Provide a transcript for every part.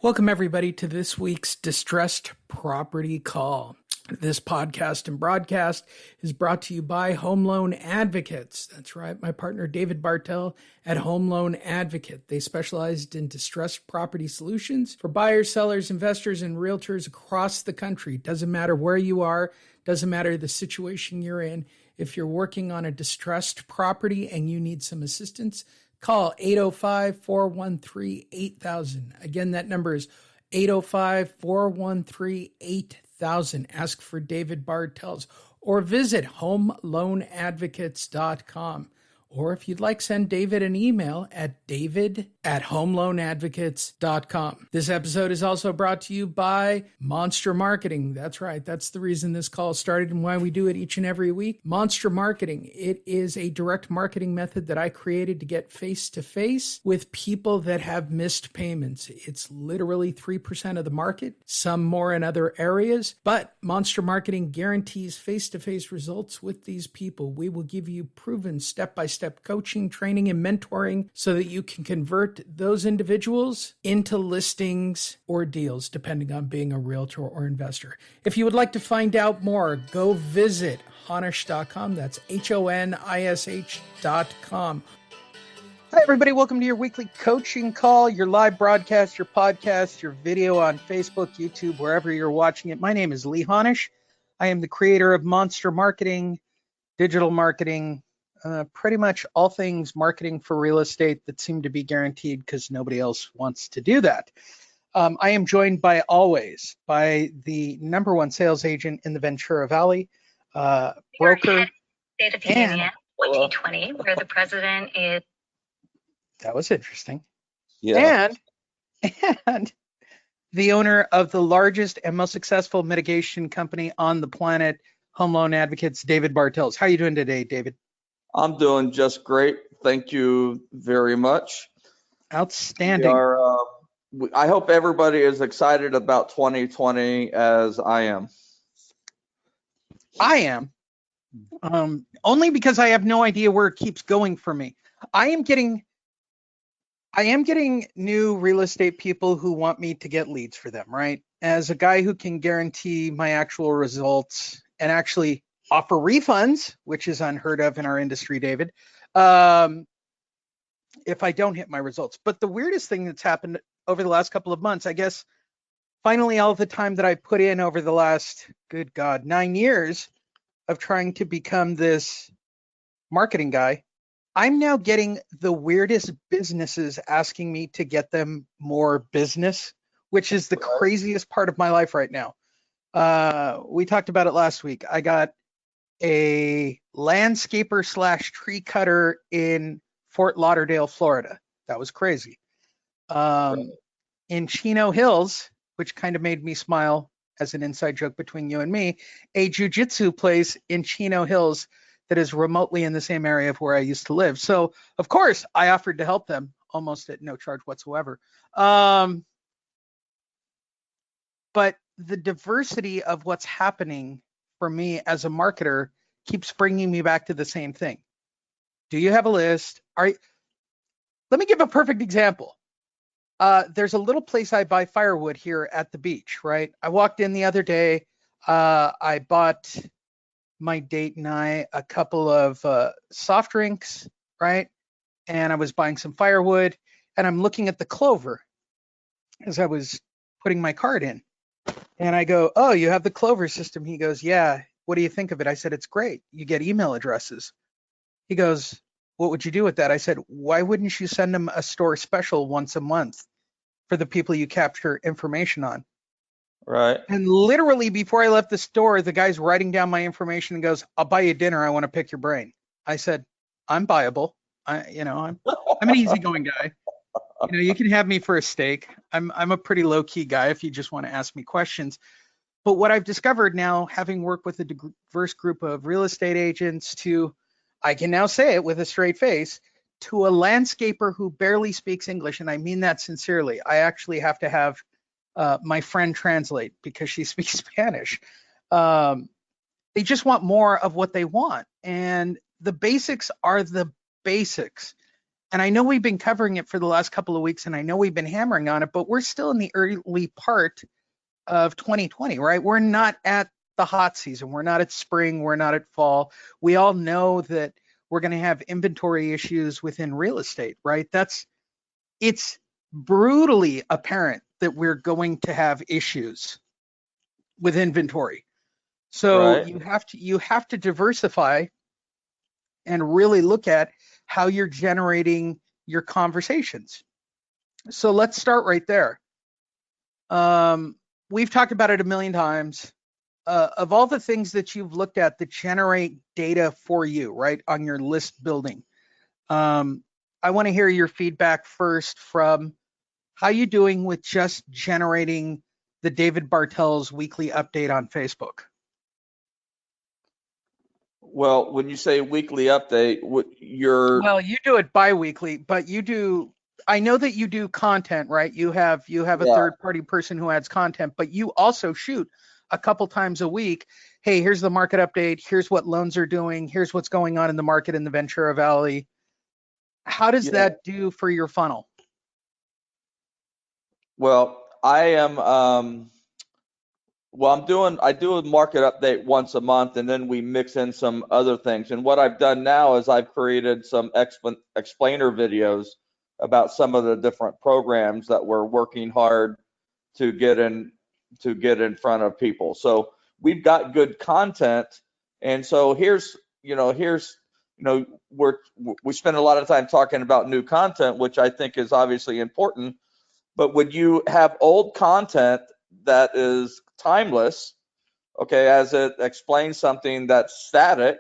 Welcome, everybody, to this week's Distressed Property Call. This podcast and broadcast is brought to you by HomeLoanAdvocates. That's right, my partner David Bartels at HomeLoanAdvocate. They specialized in distressed property solutions for buyers, sellers, investors, and realtors across the country. Doesn't matter where you are, doesn't matter the situation you're in. If you're working on a distressed property and you need some assistance, call 805-413-8000. Again, that number is 805-413-8000. Ask for David Bartels or visit HomeLoanAdvocates.com. Or if you'd like, send David an email at david@HomeLoanAdvocates.com. This episode is also brought to you by Monster Marketing. That's right. That's the reason this call started and why we do it each and every week. Monster Marketing. It is a direct marketing method that I created to get face-to-face with people that have missed payments. It's literally 3% of the market, some more in other areas, but Monster Marketing guarantees face-to-face results with these people. We will give you proven step-by-step coaching, training, and mentoring so that you can convert those individuals into listings or deals, depending on being a realtor or investor. If you would like to find out more, go visit Honish.com. That's HONISH.com. Hi, everybody. Welcome to your weekly coaching call, your live broadcast, your podcast, your video on Facebook, YouTube, wherever you're watching it. My name is LeeHonish. I am the creator of Monster Marketing, digital marketing, pretty much all things marketing for real estate that seem to be guaranteed because nobody else wants to do that. I am joined by the number one sales agent in the Ventura Valley, broker. State of the Union 2020, where the president is. That was interesting. Yeah. And the owner of the largest and most successful mitigation company on the planet, Home Loan Advocates, David Bartels. How are you doing today, David? I'm doing just great. Thank you very much. Outstanding. I hope everybody is excited about 2020 as I am. I am. Only because I have no idea where it keeps going for me. I am getting new real estate people who want me to get leads for them, right? As a guy who can guarantee my actual results and actually offer refunds, which is unheard of in our industry, David, if I don't hit my results. But the weirdest thing that's happened over the last couple of months, I guess, finally, all the time that I put in over the last, 9 years of trying to become this marketing guy, I'm now getting the weirdest businesses asking me to get them more business, which is the craziest part of my life right now. We talked about it last week. I got a landscaper / tree cutter in Fort Lauderdale, Florida. That was crazy. In Chino Hills, which kind of made me smile as an inside joke between you and me, a jiu-jitsu place in Chino Hills that is remotely in the same area of where I used to live. So, of course, I offered to help them almost at no charge whatsoever. But the diversity of what's happening for me as a marketer keeps bringing me back to the same thing. Do you have a list? Let me give a perfect example. There's a little place I buy firewood here at the beach, right? I walked in the other day. I bought my date and I a couple of soft drinks, right? And I was buying some firewood, and I'm looking at the clover as I was putting my card in. And I go, "Oh, you have the Clover system?" He goes, "Yeah. What do you think of it?" I said, "It's great. You get email addresses." He goes, "What would you do with that?" I said, "Why wouldn't you send them a store special once a month for the people you capture information on?" Right. And literally before I left the store, the guy's writing down my information and goes, "I'll buy you dinner. I want to pick your brain." I said, "I'm buyable. I'm an easygoing guy. You can have me for a steak. I'm a pretty low key guy if you just want to ask me questions." But what I've discovered now, having worked with a diverse group of real estate agents I can now say it with a straight face, to a landscaper who barely speaks English, and I mean that sincerely. I actually have to have my friend translate because she speaks Spanish. They just want more of what they want. And the basics are the basics. And I know we've been covering it for the last couple of weeks, and I know we've been hammering on it, but we're still in the early part of 2020, right? We're not at the hot season. We're not at spring. We're not at fall. We all know that we're going to have inventory issues within real estate, right? It's brutally apparent that we're going to have issues with inventory. So Right. you have to diversify and really look at how you're generating your conversations. So let's start right there. We've talked about it a million times. Of all the things that you've looked at that generate data for you, right, on your list building, I want to hear your feedback first from how you doing with just generating the David Bartels weekly update on Facebook. Well, when you say weekly update, you're Well, you do it bi-weekly, but I know that you do content, right? You have a yeah. third party person who adds content, but you also shoot a couple times a week. Hey, here's the market update. Here's what loans are doing. Here's what's going on in the market in the Ventura Valley. How does Yeah. that do for your funnel? Well, I do a market update once a month, and then we mix in some other things. And what I've done now is I've created some explainer videos about some of the different programs that we're working hard to get in front of people. So we've got good content, and so we spend a lot of time talking about new content, which I think is obviously important. But when you have old content that is timeless, okay, as it explains something that's static,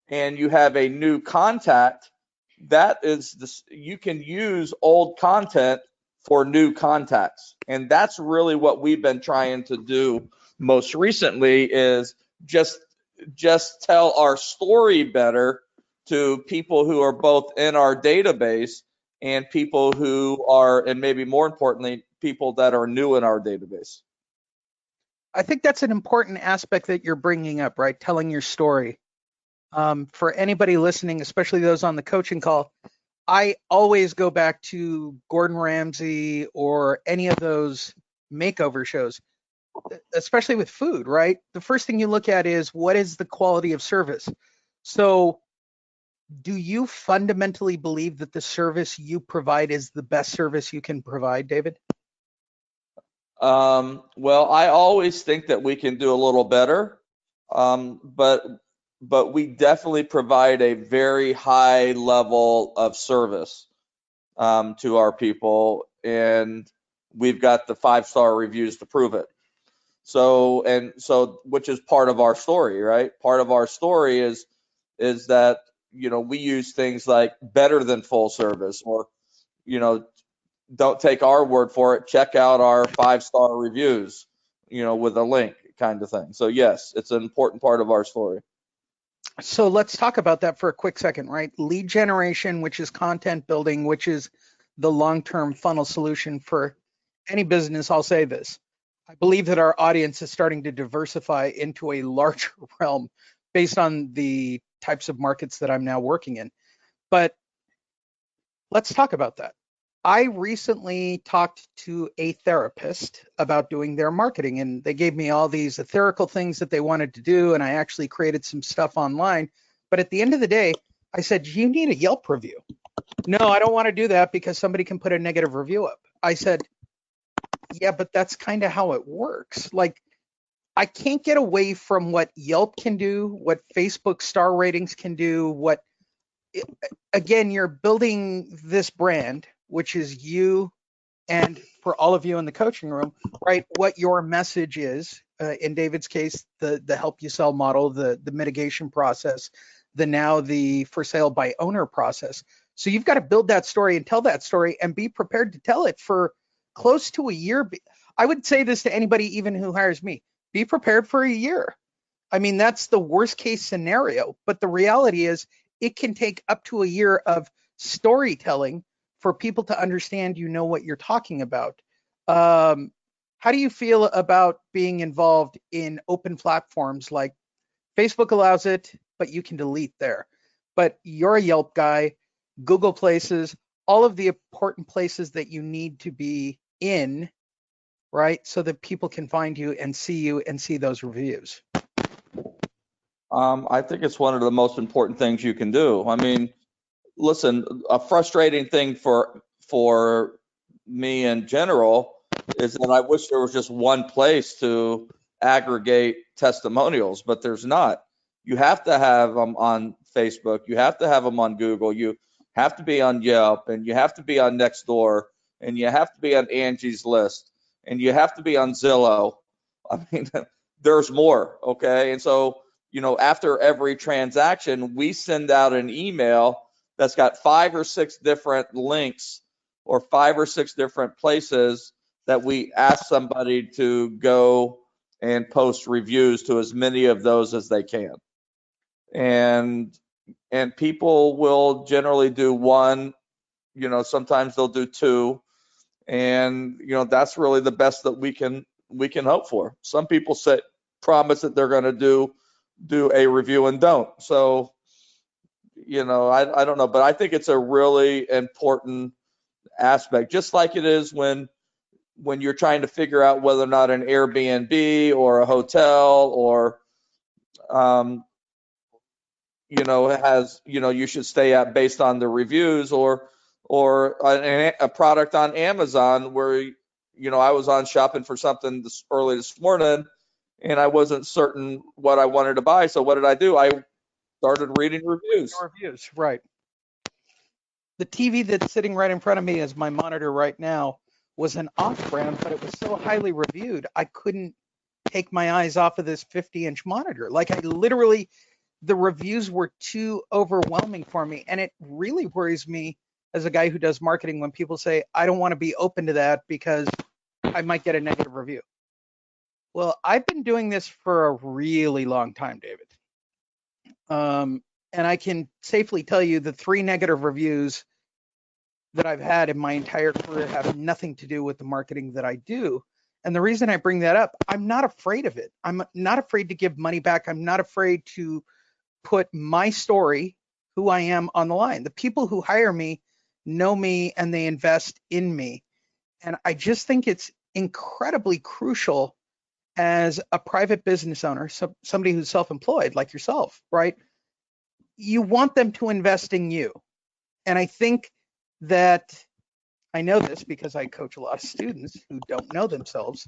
and you have a new contact, you can use old content for new contacts. And that's really what we've been trying to do most recently is just tell our story better to people who are both in our database and people who are, and maybe more importantly, people that are new in our database. I think that's an important aspect that you're bringing up, right? Telling your story. For anybody listening, especially those on the coaching call, I always go back to Gordon Ramsay or any of those makeover shows, especially with food, right? The first thing you look at is what is the quality of service. So, do you fundamentally believe that the service you provide is the best service you can provide, David? Well, I always think that we can do a little better, but we definitely provide a very high level of service to our people, and we've got the 5-star reviews to prove it. So, which is part of our story, right? Part of our story is that we use things like better than full service, or don't take our word for it. Check out our 5-star reviews, with a link, kind of thing. So yes, it's an important part of our story. So let's talk about that for a quick second, right? Lead generation, which is content building, which is the long-term funnel solution for any business. I'll say this. I believe that our audience is starting to diversify into a larger realm based on the types of markets that I'm now working in. But let's talk about that. I recently talked to a therapist about doing their marketing, and they gave me all these etherical things that they wanted to do, and I actually created some stuff online. But at the end of the day, I said, you need a Yelp review. No, I don't want to do that because somebody can put a negative review up. I said, yeah, but that's kind of how it works. Like, I can't get away from what Yelp can do, what Facebook star ratings can do, again, you're building this brand, which is you, and for all of you in the coaching room, right, what your message is. In David's case, the help you sell model, the mitigation process, the for sale by owner process. So you've got to build that story and tell that story and be prepared to tell it for close to a year. I would say this to anybody, even who hires me, be prepared for a year. I mean, that's the worst case scenario, but the reality is it can take up to a year of storytelling for people to understand what you're talking about. How do you feel about being involved in open platforms like Facebook allows it, but you can delete there? But you're a Yelp guy. Google Places, all of the important places that you need to be in, right? So that people can find you and see those reviews. I think it's one of the most important things you can do. I mean, listen, a frustrating thing for me in general is that I wish there was just one place to aggregate testimonials, but there's not. You have to have them on Facebook. You have to have them on Google. You have to be on Yelp, and you have to be on Nextdoor, and you have to be on Angie's List, and you have to be on Zillow. I mean, there's more, okay? And so, after every transaction, we send out an email that's got 5 or 6 different links or 5 or 6 different places that we ask somebody to go and post reviews to, as many of those as they can. And people will generally do one, sometimes they'll do 2, and that's really the best that we can hope for. Some people promise that they're going to do a review and don't. So I don't know, but I think it's a really important aspect, just like it is when you're trying to figure out whether or not an Airbnb or a hotel or has you should stay at based on the reviews, or a product on Amazon where I was on shopping for something early this morning and I wasn't certain what I wanted to buy. So what did I do? I started reading reviews. Reviews, right. The TV that's sitting right in front of me as my monitor right now was an off-brand, but it was so highly reviewed, I couldn't take my eyes off of this 50-inch monitor. Like, the reviews were too overwhelming for me. And it really worries me as a guy who does marketing when people say, I don't want to be open to that because I might get a negative review. Well, I've been doing this for a really long time, David. And I can safely tell you the 3 negative reviews that I've had in my entire career have nothing to do with the marketing that I do. And the reason I bring that up, I'm not afraid of it. I'm not afraid to give money back. I'm not afraid to put my story, who I am, on the line. The people who hire me know me and they invest in me. And I just think it's incredibly crucial as a private business owner, somebody who's self-employed like yourself, right? You want them to invest in you. And I think that I know this because I coach a lot of students who don't know themselves.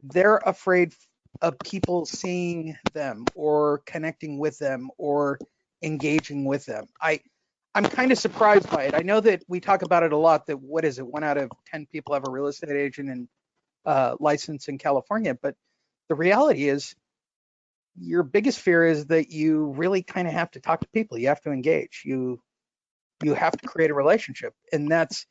They're afraid of people seeing them or connecting with them or engaging with them. I'm kind of surprised by it. I know that we talk about it a lot, that 1 out of 10 people have a real estate agent and license in California. But the reality is your biggest fear is that you really kind of have to talk to people. You have to engage. You have to create a relationship. And that's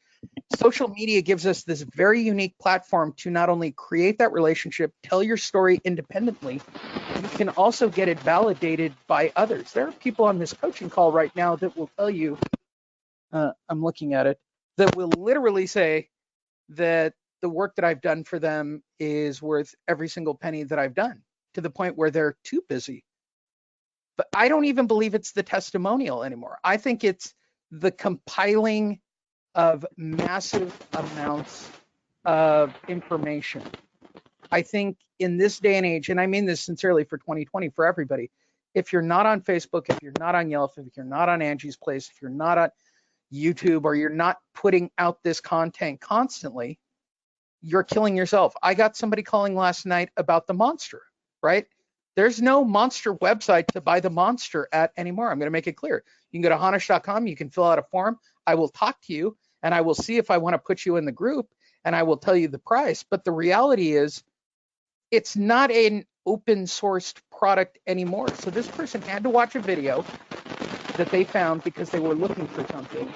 social media gives us this very unique platform to not only create that relationship, tell your story independently, you can also get it validated by others. There are people on this coaching call right now that will tell you, I'm looking at it, that will literally say that the work that I've done for them is worth every single penny that I've done, to the point where they're too busy. But I don't even believe it's the testimonial anymore. I think it's the compiling of massive amounts of information. I think in this day and age, and I mean this sincerely for 2020, for everybody, if you're not on Facebook, if you're not on Yelp, if you're not on Angie's Place, if you're not on YouTube, or you're not putting out this content constantly, you're killing yourself. I got somebody calling last night about the Monster, right? There's no Monster website to buy the Monster at anymore. I'm going to make it clear. You can go to Honish.com. You can fill out a form. I will talk to you, and I will see if I want to put you in the group, and I will tell you the price. But the reality is, it's not an open sourced product anymore. So this person had to watch a video that they found because they were looking for something,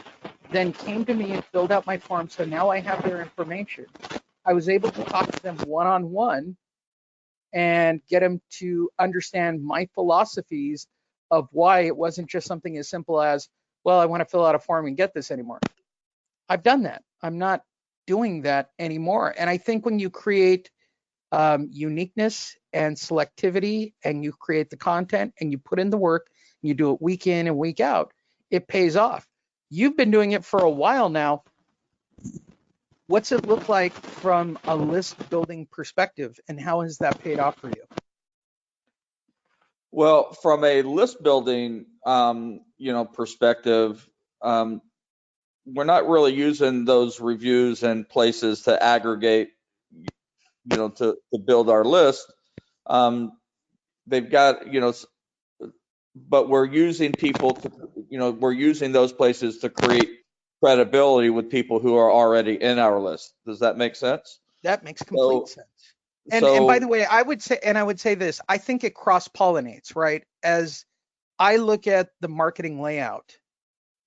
then came to me and filled out my form. So now I have their information. I was able to talk to them one-on-one and get them to understand my philosophies of why it wasn't just something as simple as, well, I want to fill out a form and get this anymore. I've done that. I'm not doing that anymore. And I think when you create uniqueness and selectivity, and you create the content and you put in the work, and you do it week in and week out, it pays off. You've been doing it for a while now. What's it look like from a list building perspective, and how has that paid off for you? Well, from a list building, perspective, we're not really using those reviews and places to aggregate, to build our list. They've got, but we're using people to, we're using those places to create credibility with people who are already in our list. Does that make sense? That makes complete sense. And So, by the way, I would say this, I think it cross-pollinates, right? As I look at the marketing layout,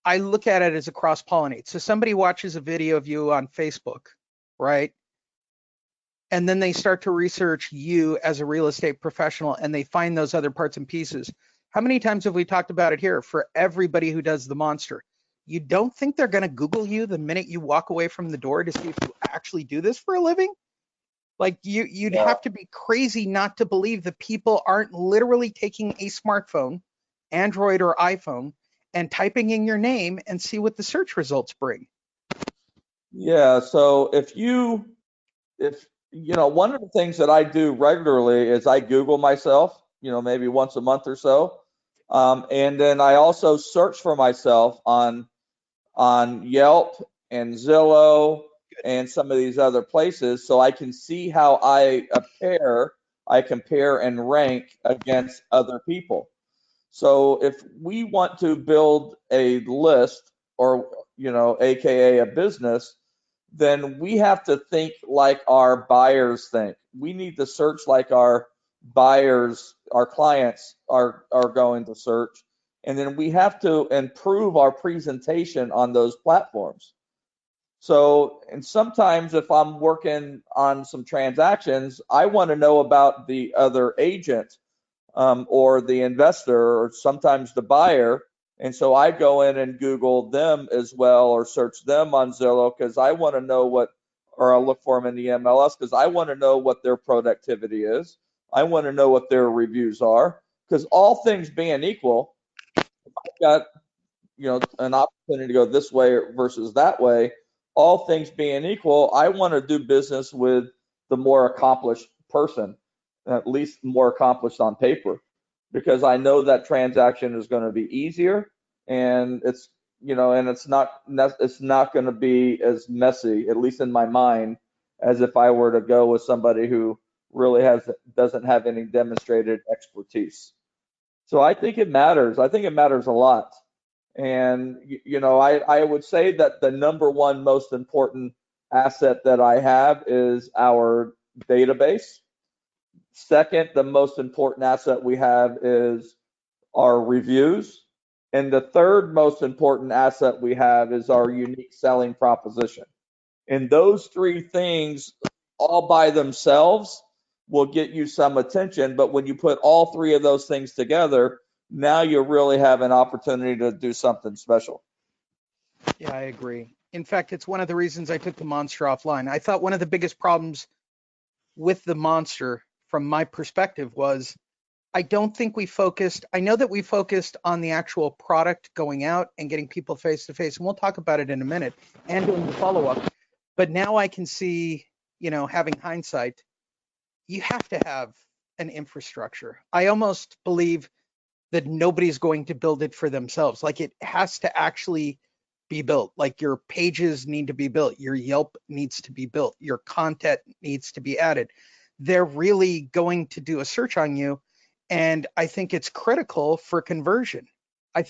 I look at it as a cross-pollinate. So somebody watches a video of you on Facebook, right? And then they start to research you as a real estate professional, and they find those other parts and pieces. How many times have we talked about it here? For everybody who does the monster, you don't think they're going to Google you the minute you walk away from the door to see if you actually do this for a living? Like you'd have to be crazy not to believe that people aren't literally taking a smartphone, Android or iPhone, and typing in your name and see what the search results bring. yeah. So if one of the things that I do regularly is I Google myself, maybe once a month or so. And then I also search for myself on Yelp and Zillow and some of these other places, so I can see how I compare and rank against other people. So if we want to build a list or, AKA a business, then we have to think like our buyers think. We need to search like our buyers, our clients are going to search. And then we have to improve our presentation on those platforms. So, and sometimes if I'm working on some transactions, I want to know about the other agent, or the investor, or sometimes the buyer. And so I go in and Google them as well, or search them on Zillow, because I want to know or I'll look for them in the MLS, because I want to know what their productivity is. I want to know what their reviews are, because all things being equal, I've got, an opportunity to go this way versus that way. All things being equal, I want to do business with the more accomplished person, at least more accomplished on paper, because I know that transaction is going to be easier, and it's not going to be as messy, at least in my mind, as if I were to go with somebody who really doesn't have any demonstrated expertise. So I think it matters. I think it matters a lot. And I would say that the number one most important asset that I have is our database. Second, the most important asset we have is our reviews. And the third most important asset we have is our unique selling proposition. And those three things all by themselves will get you some attention. But when you put all three of those things together, now you really have an opportunity to do something special. Yeah, I agree. In fact, it's one of the reasons I took the monster offline. I thought one of the biggest problems with the monster, from my perspective, was I don't think we focused. I know that we focused on the actual product going out and getting people face to face, and we'll talk about it in a minute, and doing the follow up. But now I can see, having hindsight, you have to have an infrastructure. I almost believe that nobody's going to build it for themselves. Like, it has to actually be built. Like, your pages need to be built. Your Yelp needs to be built. Your content needs to be added. They're really going to do a search on you. And I think it's critical for conversion. I've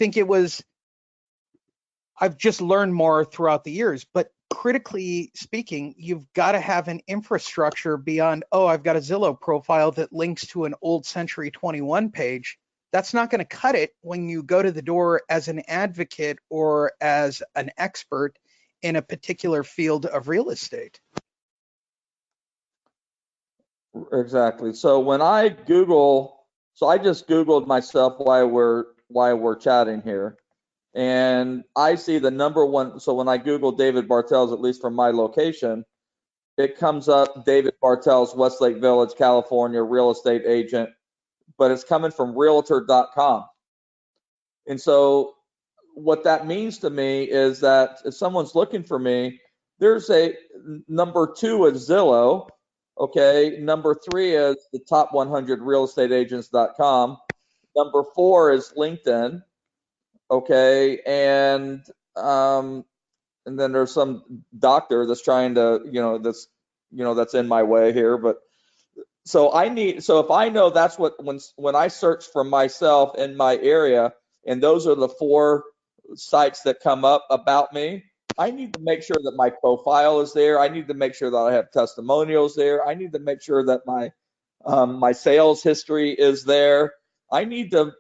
just learned more throughout the years, but critically speaking, you've got to have an infrastructure beyond, I've got a Zillow profile that links to an old Century 21 page. That's not going to cut it when you go to the door as an advocate or as an expert in a particular field of real estate. Exactly. So when I just Googled myself while we're chatting here, and I see the number one. So when I Google David Bartels, at least from my location, it comes up David Bartels, Westlake Village, California, real estate agent, but it's coming from realtor.com. And so what that means to me is that if someone's looking for me, there's a number 2 is Zillow. Okay. Number 3 is the top 100 realestateagents.com. Number 4 is LinkedIn. Okay. And then there's some doctor that's trying to, that's in my way here. But so if I know that's what, when I search for myself in my area, and those are the 4 sites that come up about me, I need to make sure that my profile is there. I need to make sure that I have testimonials there. I need to make sure that my sales history is there. I need to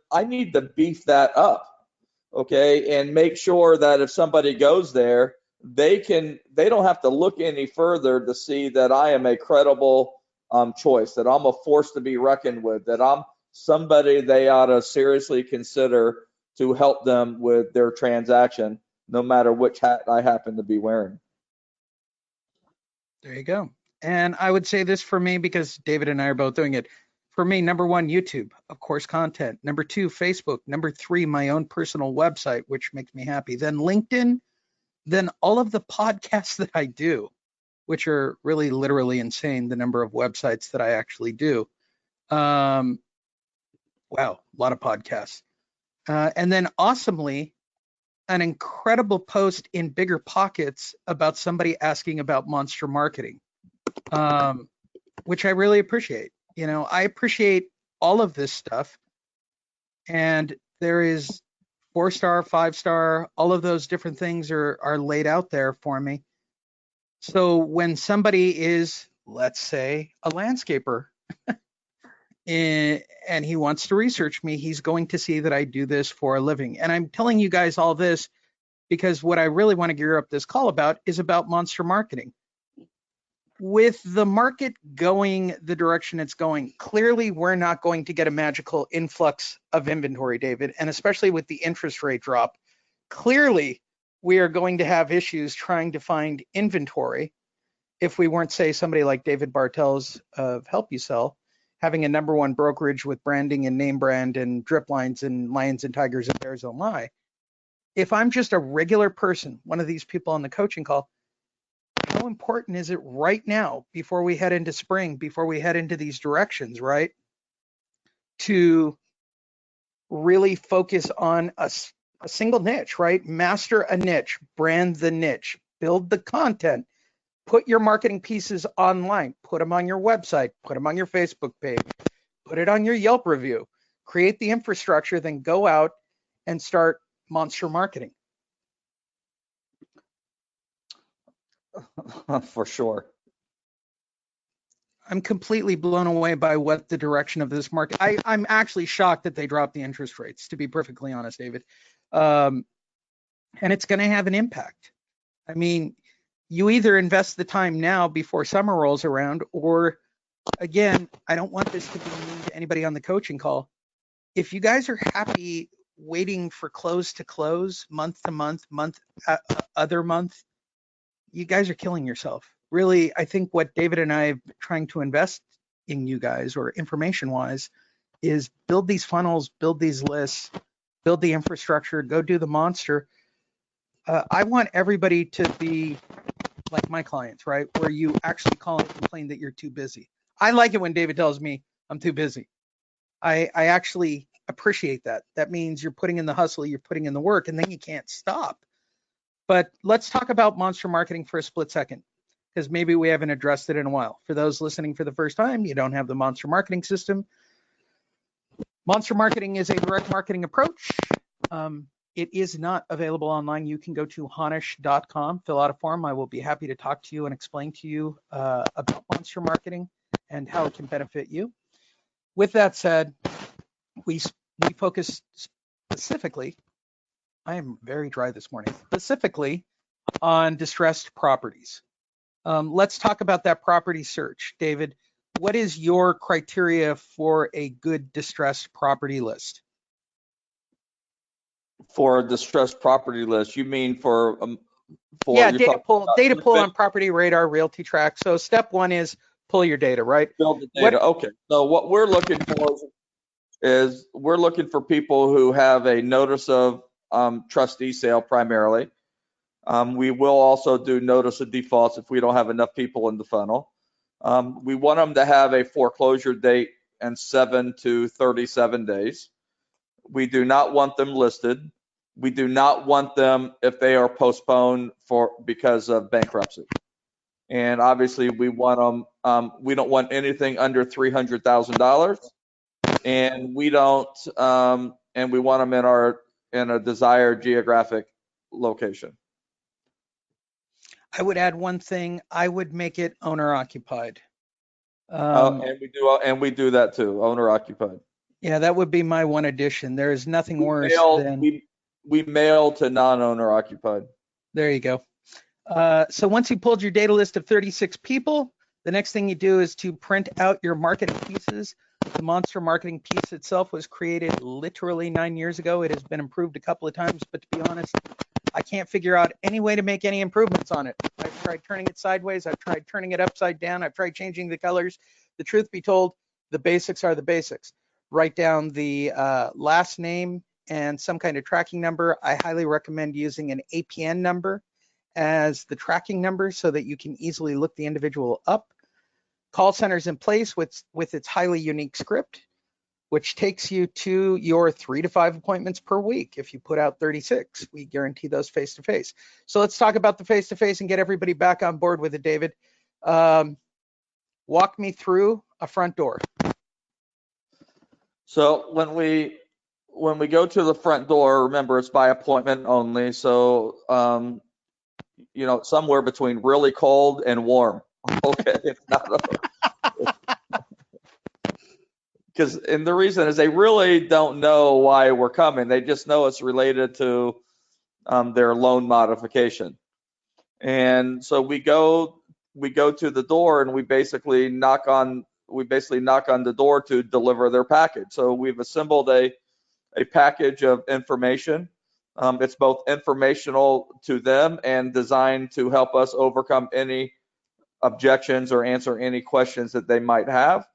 beef that up, okay, and make sure that if somebody goes there, they don't have to look any further to see that I am a credible choice, that I'm a force to be reckoned with, that I'm somebody they ought to seriously consider to help them with their transaction, no matter which hat I happen to be wearing. There you go. And I would say this for me, because David and I are both doing it. For me, number 1, YouTube, of course, content. Number 2, Facebook. Number 3, my own personal website, which makes me happy. Then LinkedIn. Then all of the podcasts that I do, which are really literally insane, the number of websites that I actually do. Wow, a lot of podcasts. And then awesomely, an incredible post in Bigger Pockets about somebody asking about monster marketing, which I really appreciate. I appreciate all of this stuff. And there is 4-star, 5-star, all of those different things are laid out there for me. So when somebody is, let's say, a landscaper, and he wants to research me, he's going to see that I do this for a living. And I'm telling you guys all this because what I really want to gear up this call about is about monster marketing. With the market going the direction it's going, clearly we're not going to get a magical influx of inventory, David, and especially with the interest rate drop, clearly we are going to have issues trying to find inventory if we weren't, say, somebody like David Bartels of Help You Sell, having a number 1 brokerage with branding and name brand and drip lines and lions and tigers and bears don't lie. If I'm just a regular person, one of these people on the coaching call, how important is it right now, before we head into spring, before we head into these directions, right, to really focus on a single niche, right? Master a niche, brand the niche, build the content, put your marketing pieces online, put them on your website, put them on your Facebook page, put it on your Yelp review, create the infrastructure, then go out and start monster marketing. For sure. I'm completely blown away by what the direction of this market. I'm actually shocked that they dropped the interest rates, to be perfectly honest, David. And it's going to have an impact. I mean, you either invest the time now before summer rolls around, or again, I don't want this to be mean to anybody on the coaching call. If you guys are happy waiting for close to close, month to month, other month, you guys are killing yourself. Really, I think what David and I are trying to invest in you guys, or information wise, is build these funnels, build these lists, build the infrastructure, go do the monster. I want everybody to be like my clients, right? Where you actually call and complain that you're too busy. I like it when David tells me I'm too busy. I actually appreciate that. That means you're putting in the hustle, you're putting in the work, and then you can't stop. But let's talk about monster marketing for a split second, because maybe we haven't addressed it in a while. For those listening for the first time, you don't have the monster marketing system. Monster marketing is a direct marketing approach. It is not available online. You can go to Honish.com, fill out a form. I will be happy to talk to you and explain to you about monster marketing and how it can benefit you. With that said, we focus specifically, I am very dry this morning, specifically on distressed properties. Let's talk about that property search. David, what is your criteria for a good distressed property list? For a distressed property list, you mean for yeah, data pull on Property Radar, Realty Track. So step 1 is pull your data, right? Build the data. Okay. So what we're looking for is we're looking for people who have a notice of trustee sale primarily. We will also do notice of defaults if we don't have enough people in the funnel. We want them to have a foreclosure date in 7 to 37 days. We do not want them listed. We do not want them if they are postponed because of bankruptcy. And obviously we want them, we don't want anything under $300,000. And we don't, and we want them in a desired geographic location. I would add one thing. I would make it owner occupied. And we do that too, owner occupied. Yeah, that would be my one addition. There is nothing worse than we mail to non-owner occupied. There you go. So once you pulled your data list of 36 people, the next thing you do is to print out your marketing pieces. The monster marketing piece itself was created literally 9 years ago. It has been improved a couple of times, but to be honest, I can't figure out any way to make any improvements on it. I've tried turning it sideways. I've tried turning it upside down. I've tried changing the colors. The truth be told, the basics are the basics. Write down the last name and some kind of tracking number. I highly recommend using an APN number as the tracking number so that you can easily look the individual up. Call centers in place with its highly unique script, which takes you to your 3 to 5 appointments per week. If you put out 36, we guarantee those face-to-face. So let's talk about the face-to-face and get everybody back on board with it, David. Walk me through a front door. So when we go to the front door, remember it's by appointment only. So, somewhere between really cold and warm. Okay. It's not and the reason is they really don't know why we're coming. They just know it's related to their loan modification. And so we go to the door and we basically knock on the door to deliver their package. So we've assembled a package of information. It's both informational to them and designed to help us overcome any objections or answer any questions that they might have.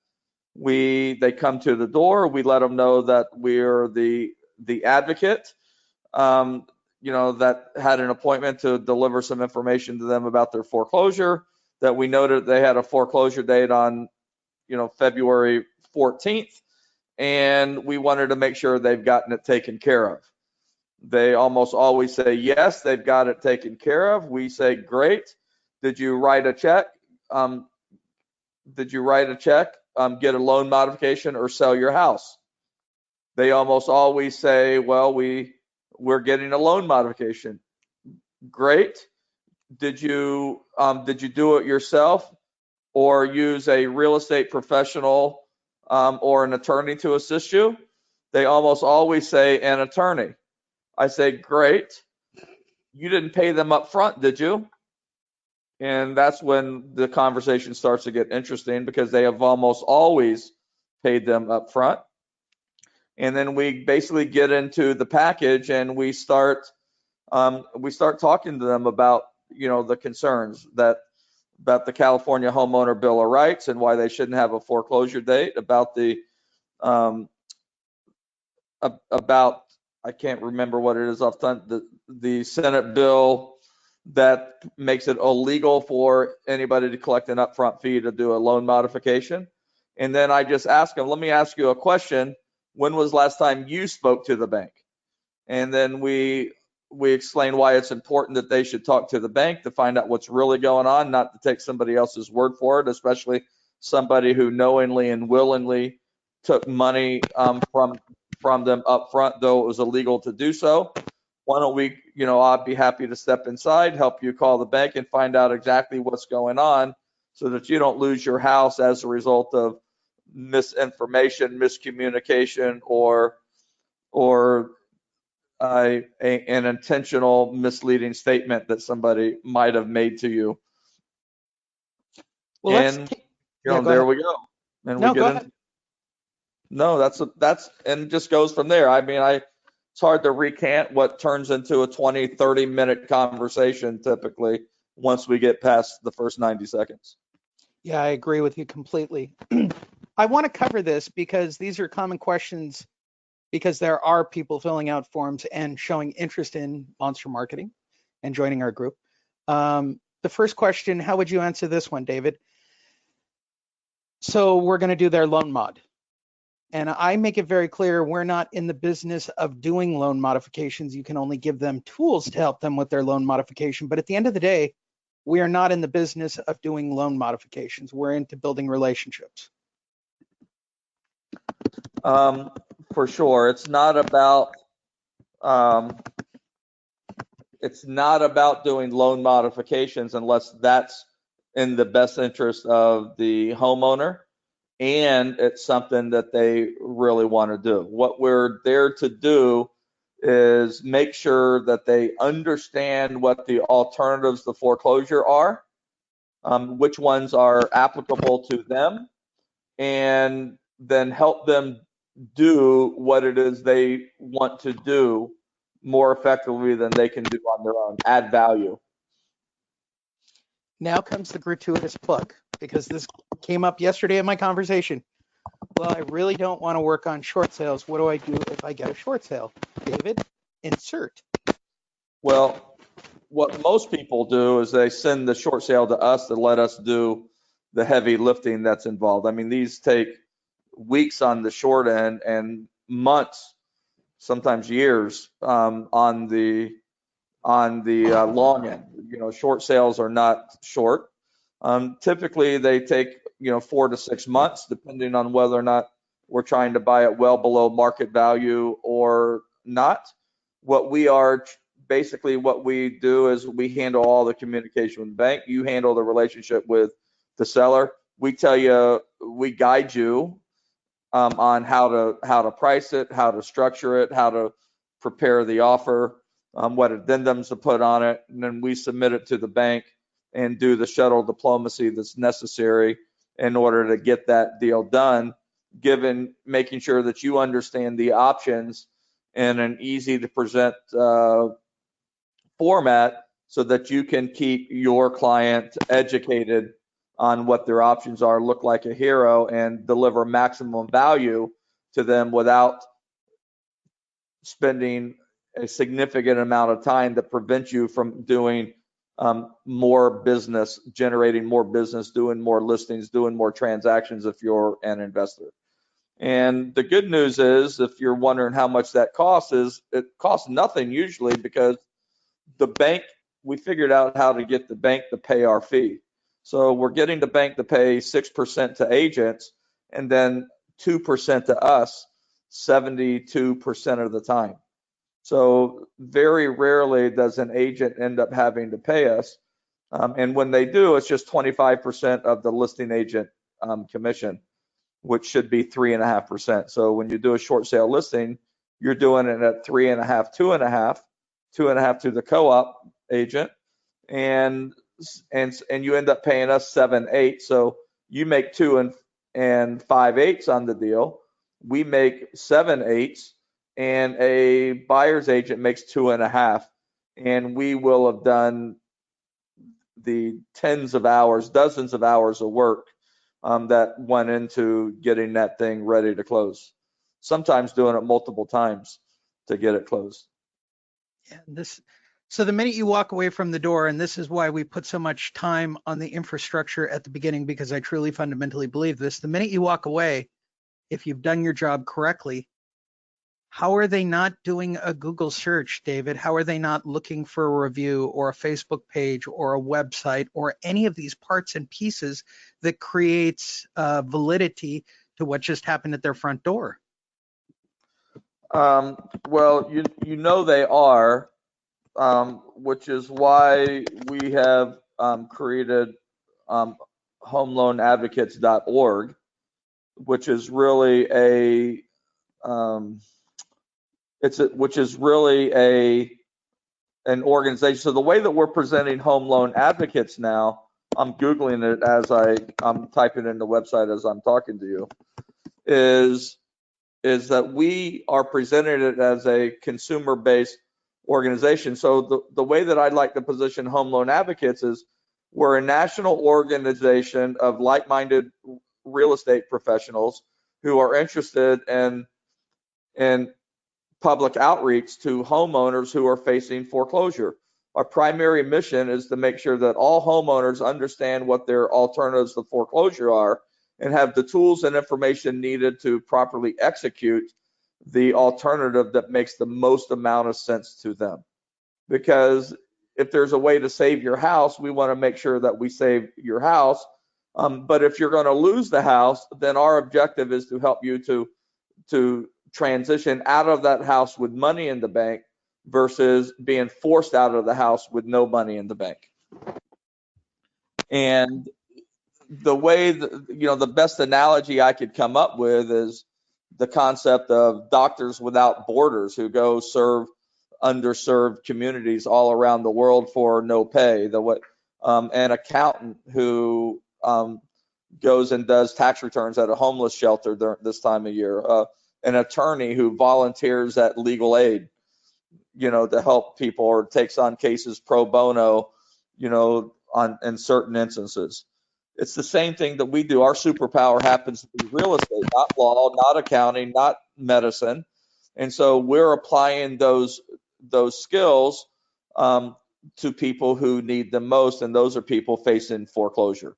They come to the door. We let them know that we're the advocate, that had an appointment to deliver some information to them about their foreclosure, that we noted they had a foreclosure date on, February 14th, and we wanted to make sure they've gotten it taken care of. They almost always say, yes, they've got it taken care of. We say, great. Did you write a check? Get a loan modification or sell your house? They almost always say, well, we're getting a loan modification. Great. Did you do it yourself or use a real estate professional or an attorney to assist you? They almost always say an attorney. I say, great. You didn't pay them up front, did you? And that's when the conversation starts to get interesting because they have almost always paid them up front. And then we basically get into the package and we start talking to them about, the concerns about the California Homeowner Bill of Rights and why they shouldn't have a foreclosure date, about I can't remember what it is off the Senate bill that makes it illegal for anybody to collect an upfront fee to do a loan modification. And then I just ask them, let me ask you a question. When was last time you spoke to the bank? And then we explain why it's important that they should talk to the bank to find out what's really going on, not to take somebody else's word for it, especially somebody who knowingly and willingly took money from them up front, though it was illegal to do so. Why don't we, I'd be happy to step inside, help you call the bank and find out exactly what's going on so that you don't lose your house as a result of misinformation, miscommunication, or an intentional misleading statement that somebody might have made to you. Well, there we go. And no, go ahead. No, that's and it just goes from there. I mean, it's hard to recant what turns into a 20, 30-minute conversation typically once we get past the first 90 seconds. Yeah, I agree with you completely. I want to cover this because these are common questions because there are people filling out forms and showing interest in Monster Marketing and joining our group. The first question, how would you answer this one, David? So we're going to do their loan mod. And I make it very clear we're not in the business of doing loan modifications. You can only give them tools to help them with their loan modification. But at the end of the day, we are not in the business of doing loan modifications. We're into building relationships. For sure. It's not about doing loan modifications unless that's in the best interest of the homeowner and it's something that they really want to do. What we're there to do is make sure that they understand what the alternatives to foreclosure are, which ones are applicable to them, and then help them do what it is they want to do more effectively than they can do on their own, add value. Now comes the gratuitous plug, because this came up yesterday in my conversation. Well, I really don't want to work on short sales. What do I do if I get a short sale? David, insert. Well, what most people do is they send the short sale to us to let us do the heavy lifting that's involved. I mean, these take weeks on the short end and months, sometimes years, on the long end. You know, short sales are not short. Typically, they take 4 to 6 months, depending on whether or not we're trying to buy it well below market value or not. What we do is we handle all the communication with the bank. You handle the relationship with the seller. We tell you, we guide you on how to price it, how to structure it, how to prepare the offer, what addendums to put on it, and then we submit it to the bank and do the shuttle diplomacy that's necessary in order to get that deal done, making sure that you understand the options in an easy to present format so that you can keep your client educated on what their options are, look like a hero, and deliver maximum value to them without spending a significant amount of time that prevents you from doing more business, generating more business, doing more listings, doing more transactions if you're an investor. And the good news is, if you're wondering how much that costs, it costs nothing usually, because the bank, we figured out how to get the bank to pay our fee. So we're getting the bank to pay 6% to agents and then 2% to us 72% of the time. So very rarely does an agent end up having to pay us. And when they do, it's just 25% of the listing agent commission, which should be 3.5%. So when you do a short sale listing, you're doing it at 3.5, 2.5 to the co-op agent, and you end up paying us 7/8. So you make 2 5/8 on the deal. We make 7/8, and a buyer's agent makes 2.5. And we will have done the tens of hours, dozens of hours of work that went into getting that thing ready to close. Sometimes doing it multiple times to get it closed. Yeah, so the minute you walk away from the door, and this is why we put so much time on the infrastructure at the beginning, because I truly fundamentally believe this, the minute you walk away, if you've done your job correctly, how are they not doing a Google search, David? How are they not looking for a review or a Facebook page or a website or any of these parts and pieces that creates validity to what just happened at their front door? Well, They are, which is why we have created HomeLoanAdvocates.org, which is really an organization. So the way that we're presenting Home Loan Advocates now, I'm Googling it as I'm typing in the website as I'm talking to you, is that we are presenting it as a consumer-based organization. So the way that I'd like to position Home Loan Advocates is we're a national organization of like-minded real estate professionals who are interested in public outreach to homeowners who are facing foreclosure. Our primary mission is to make sure that all homeowners understand what their alternatives to foreclosure are and have the tools and information needed to properly execute the alternative that makes the most amount of sense to them. Because if there's a way to save your house, we want to make sure that we save your house. But if you're going to lose the house, then our objective is to help you to transition out of that house with money in the bank versus being forced out of the house with no money in the bank. And the way that, the best analogy I could come up with is the concept of doctors without borders who go serve underserved communities all around the world for no pay. An accountant who goes and does tax returns at a homeless shelter during this time of year. An attorney who volunteers at legal aid, to help people, or takes on cases pro bono, in certain instances. It's the same thing that we do. Our superpower happens to be real estate, not law, not accounting, not medicine. And so we're applying those skills to people who need them most, and those are people facing foreclosure.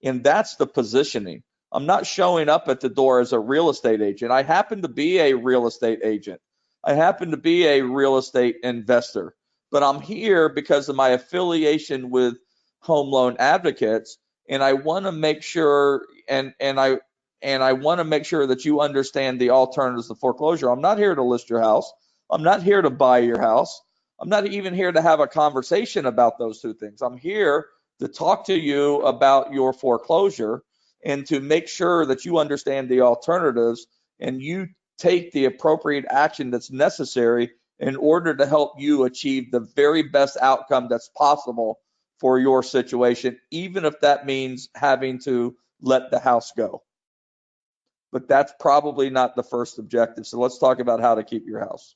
And that's the positioning. I'm not showing up at the door as a real estate agent. I happen to be a real estate agent. I happen to be a real estate investor, but I'm here because of my affiliation with Home Loan Advocates, and I want to make sure I want to make sure that you understand the alternatives to foreclosure. I'm not here to list your house. I'm not here to buy your house. I'm not even here to have a conversation about those two things. I'm here to talk to you about your foreclosure and to make sure that you understand the alternatives and you take the appropriate action that's necessary in order to help you achieve the very best outcome that's possible for your situation, even if that means having to let the house go. But that's probably not the first objective. So let's talk about how to keep your house.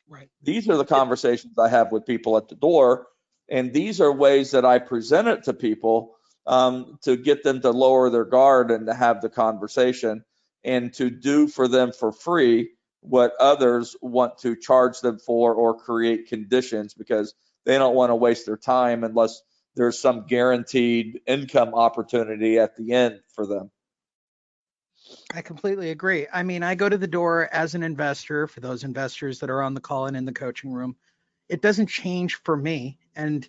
Right. These are the conversations I have with people at the door, and these are ways that I present it to people to get them to lower their guard and to have the conversation and to do for them for free what others want to charge them for or create conditions because they don't want to waste their time unless there's some guaranteed income opportunity at the end for them. I completely agree. I mean, I go to the door as an investor for those investors that are on the call and in the coaching room. It doesn't change for me. And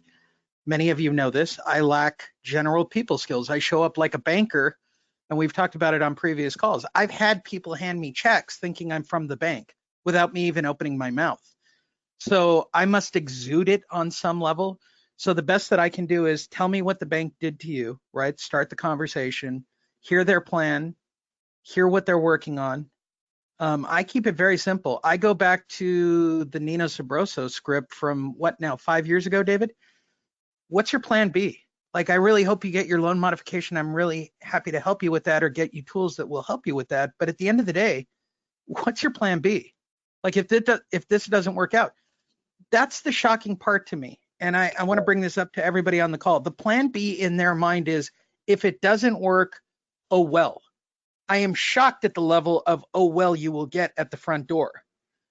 many of you know this. I lack general people skills. I show up like a banker, and we've talked about it on previous calls. I've had people hand me checks thinking I'm from the bank without me even opening my mouth. So I must exude it on some level. So the best that I can do is tell me what the bank did to you, right? Start the conversation, hear their plan, hear what they're working on. I keep it very simple. I go back to the Nino Sabroso script from 5 years ago, David? What's your plan B? Like, I really hope you get your loan modification. I'm really happy to help you with that or get you tools that will help you with that. But at the end of the day, what's your plan B? Like, if this doesn't work out, that's the shocking part to me. And I want to bring this up to everybody on the call. The plan B in their mind is, if it doesn't work, oh well. I am shocked at the level of, oh well, you will get at the front door.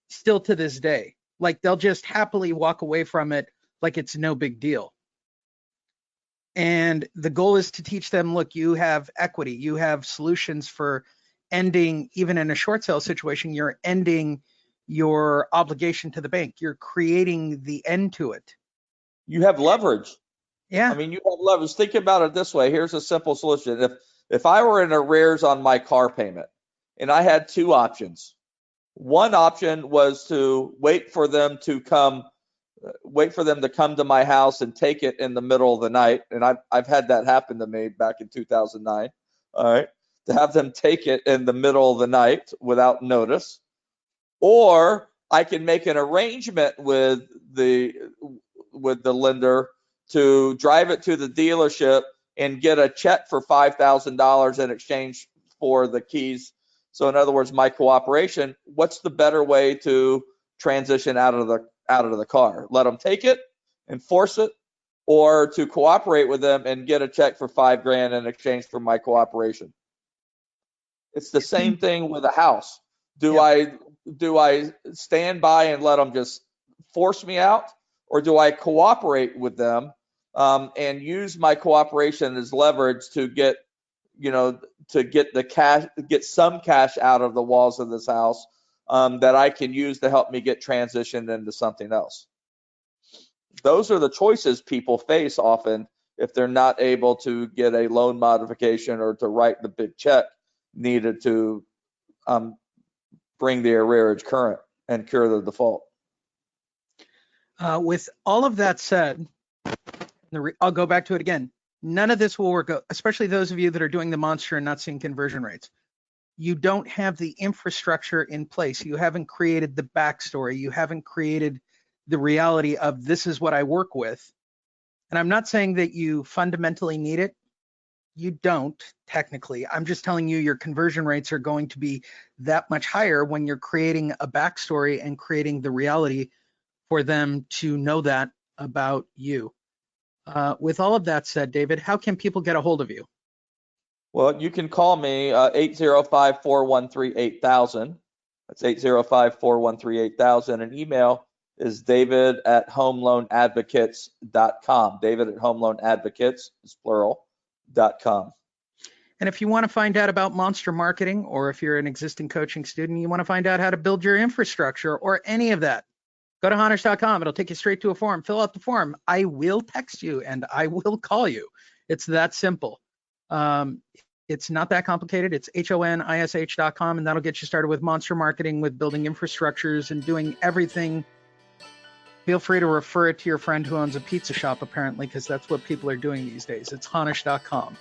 Still to this day. Like, they'll just happily walk away from it like it's no big deal. And the goal is to teach them, look, you have equity, you have solutions for ending, even in a short sale situation, you're ending your obligation to the bank. You're creating the end to it. You have leverage. Yeah. I mean, you have leverage. Think about it this way. Here's a simple solution. If I were in arrears on my car payment and I had two options, one option was to wait for them to come to my house and take it in the middle of the night. And I've had that happen to me back in 2009. All right. To have them take it in the middle of the night without notice. Or I can make an arrangement with the lender to drive it to the dealership and get a check for $5,000 in exchange for the keys. So in other words, my cooperation. What's the better way to transition out of the car? Let them take it, enforce it, or to cooperate with them and get a check for $5,000 in exchange for my cooperation? It's the same thing with a house. Do I do I stand by and let them just force me out, or do I cooperate with them and use my cooperation as leverage to get, to get the cash, get some cash out of the walls of this house that I can use to help me get transitioned into something else? Those are the choices people face often if they're not able to get a loan modification or to write the big check needed to bring the arrearage current and cure the default. With all of that said, I'll go back to it again. None of this will work, especially those of you that are doing the monster and not seeing conversion rates. You don't have the infrastructure in place. You haven't created the backstory. You haven't created the reality of this is what I work with. And I'm not saying that you fundamentally need it. You don't, technically. I'm just telling you your conversion rates are going to be that much higher when you're creating a backstory and creating the reality for them to know that about you. With all of that said, David, how can people get a hold of you? Well, you can call me 805-413-8000. That's 805-413-8000. And email is david@homeloanadvocates.com. David@homeloanadvocates is plural.com. And if you want to find out about monster marketing, or if you're an existing coaching student, you want to find out how to build your infrastructure or any of that, go to honish.com. It'll take you straight to a form. Fill out the form. I will text you and I will call you. It's that simple. It's not that complicated. It's honish.com, and that'll get you started with monster marketing, with building infrastructures and doing everything. Feel free to refer it to your friend who owns a pizza shop, apparently, because that's what people are doing these days. It's honish.com.